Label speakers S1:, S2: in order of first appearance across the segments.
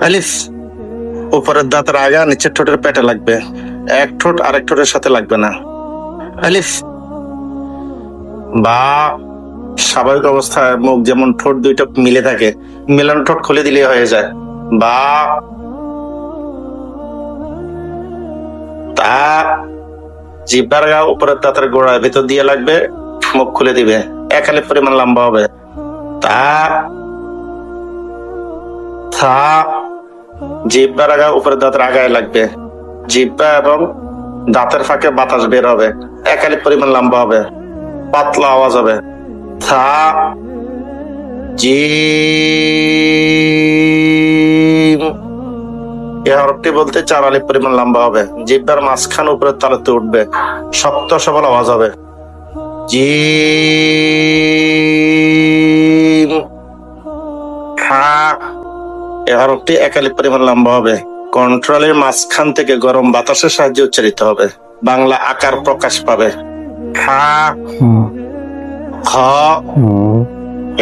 S1: আলিফ উপরের দাঁতের আগা নিচের ঠোঁটের পেটে লাগবে, এক ঠোঁট আরেক ঠোঁটের সাথে লাগবে না। আলিফ। বা স্বাভাবিক অবস্থায় মুখ যেমন ঠোঁট দুইটা মিলে থাকে, মিলানো ঠোঁট খুলে দিলে হয়ে যায়। বা তা জিহ্বার আগা উপরের দাঁতের গোড়ায় ভিতর দিয়ে লাগবে, মুখ খুলে দিবে, এক আলিফ পরিমাণ লম্বা হবে। তা থা জিহ্বার আগা উপরের দাঁতের আগায় লাগবে, জিহ্বা এবং দাঁতের ফাঁকে বাতাস বের হবে, এক আলিফ পরিমাণ লম্বা হবে, পাতলা আওয়াজ হবে। থা জিম এই হরফটি বলতে 4 আলিফ পরিমাণ লম্বা হবে, জিহ্বার মাঝখান উপরের তালুতে উঠবে, শক্ত সবল আওয়াজ হবে। জিম খা এই হরফটি 1 আলিফ পরিমাণ লম্বা হবে, কন্ট্রোলের মাঝখান থেকে গরম বাতাসের সাহায্যে উচ্চারিত হবে, বাংলা আকার প্রকাশ পাবে। খা খ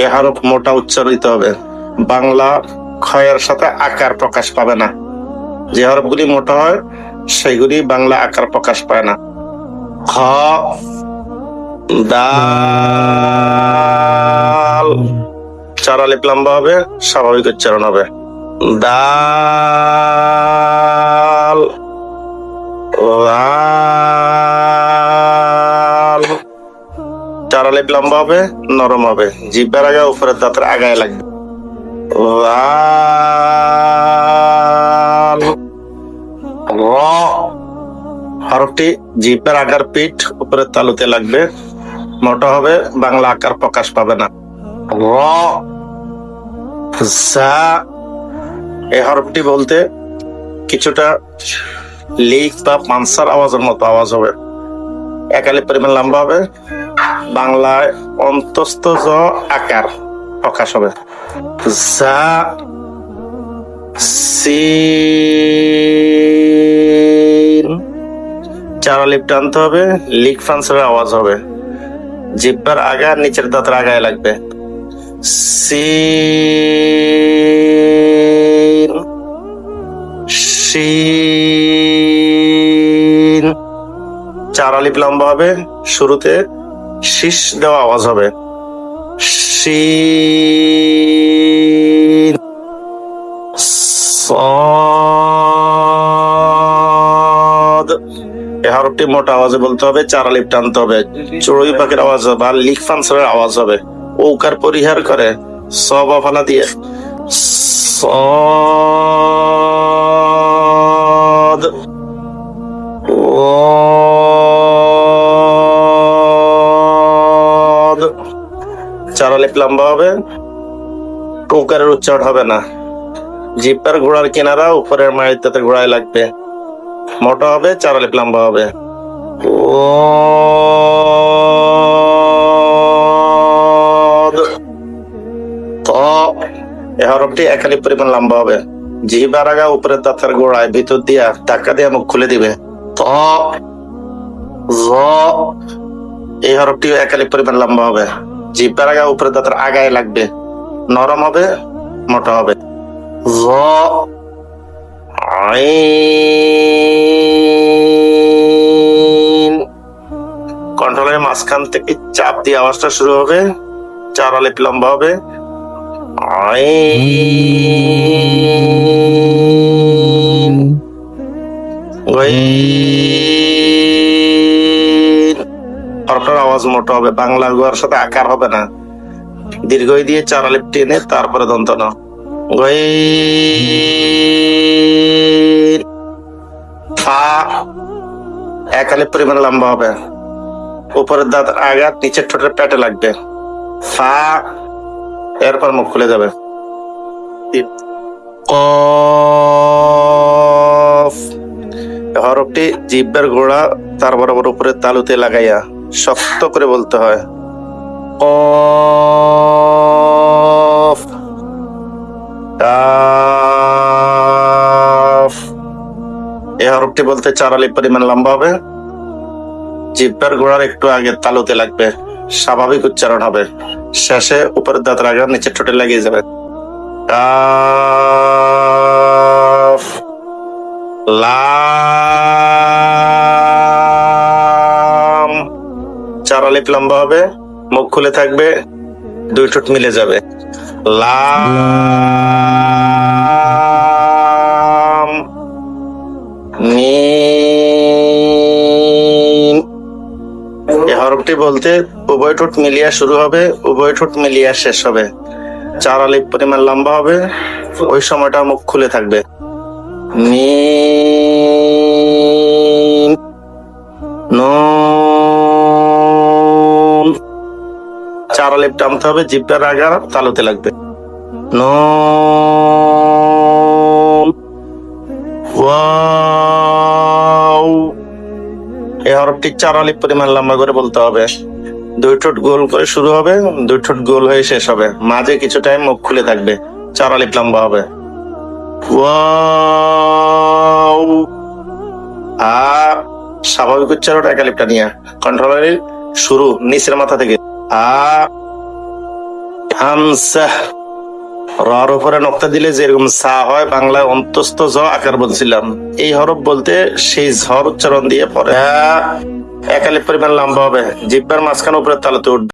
S1: এই হরফ মোটা উচ্চারিত হবে, বাংলা ক্ষয়ের সাথে আকার প্রকাশ পাবে না। যে হরফগুলি মোটা হয় সেগুলি বাংলা আকার প্রকাশ পায় না। খ দাল 4 আলিফ লম্বা হবে, স্বাভাবিক উচ্চারণ হবে। দাল লাল 4 আলিফ লম্বা হবে, নরম হবে, জিহ্বার আগা উপরের দাঁতের আগায় লাগবে। লাল র হরফটি জিহ্বার আগার পিঠ উপরের তালুতে লাগবে, মোটা হবে, বাংলা আকার প্রকাশ পাবে না। র জা এই হরফটি বলতে কিছুটা লিক বা পানসার আওয়াজের মতো আওয়াজ হবে, 1 আলিফ পরিমাণ লম্বা হবে, বাংলায় অন্তস্থ জ আকার প্রকাশ হবে। জা সিন 4 আলিফ টানতে হবে, লিক পানসারের আওয়াজ হবে, জিহ্বার আগা নিচের দাঁতের আগায় লাগবে। সিন শিন 4 আলিফ লম্বা হবে, শুরুতে শীষ দেওয়া আওয়াজ হবে। শিন সদ এই হরফটি মোটা আওয়াজে বলতে হবে, 4 আলিফ টানতে হবে, চড়ুই পাখির আওয়াজ বা লিক ফান্সারের আওয়াজ হবে, ওকার পরিহার করে সব ফালা দিয়ে সদ ওদ 4 আলিফ লম্বা হবে, ওকারের উচ্চারণ হবে না, জিহ্বার গোড়ার কিনারা উপরের মায়ের দাঁতের গোড়ায় লাগবে, মোটা হবে, 4 আলিফ লম্বা হবে। এই হরফটি 1 আলিফ পরিমাণ লম্বা হবে, জিহ্বার আগা উপরের দাঁতের গোড়ায় ভিতর দিয়া ধাক্কা দিয়ে মুখ খুলে দিবে। ত জ এই হরফটি 1 আলিফ পরিমাণ লম্বা হবে, জিহ্বার আগা উপরের দাঁতের আগায় লাগবে, নরম হবে, মোটা হবে। জ আইন কন্ট্রোলের মাঝখান থেকে চাপ দিয়ে আওয়াজটা শুরু হবে, 4 আলিফ লম্বা হবে। আইন হরফটার আওয়াজ মোটা হবে, বাংলা গোয়ার সাথে আকার হবে না, দীর্ঘ দিয়ে 4 আলিফ টেনে তারপরে দন্ত ন। ফা 1 আলিফ পরিমাণ লম্বা হবে, উপরের দাঁত আগা নিচের ঠোঁটের পেটে লাগবে। ফা এরপর মুখ খুলে যাবে। কফ হরফটি জিহ্বার গোড়া তার বরাবর উপরের তালুতে লাগাইয়া শক্ত করে বলতে হয়। কফ কাফ এই হরফটি বলতে 4 আলিফ পরিমাণ লম্বা হবে, জিহ্বার গোড়ার একটু আগে তালুতে লাগবে, স্বাভাবিক উচ্চারণ হবে, শেষে উপরের দাঁতের আগা নিচের ঠোঁটে লাগিয়ে যাবে। কাফ লাম। চার আলিফ লম্বা হবে, মুখ খুলে থাকবে, দুই ঠোঁট মিলে যাবে। লাম মিম। এই হরফটি বলতে উভয় ঠোঁট মিলিয়া শুরু হবে, উভয় ঠোঁট মিলিয়া শেষ হবে। চার আলিফ পরিমাণ লম্বা হবে, ওই সময়টা মুখ খুলে থাকবে। মিম নুন। চার আলিফ টানতে হবে, জিহ্বার আগা তালুতে লাগবে। নুন ওয়াও। এই হরফটি চার আলিফ পরিমাণ লম্বা করে বলতে হবে। দুই ঠোঁট গোল করে শুরু হবে, দুই ঠোঁট গোল হয়ে শেষ হবে, মাঝে কিছু টাইম মুখ খুলে থাকবে। চার আলিফ লম্বা হবে। ওয়াও। আ স্বাভাবিক উচ্চারণ এক আলিফটা নিয়ে, কন্ট্রোলারের শুরু নিচের মাথা থেকে। আ হামসা। রর উপরে নক্তা দিলে যেরকম সা হয়, বাংলায় অন্তস্থ জ আকার বলছিলাম। এই হরফ বলতে সেই ঝড় উচ্চারণ দিয়ে পরে এক আলিফ পরিমাণ লম্বা হবে, জিহ্বার মাঝখানে উপরে তালুতে উঠবে।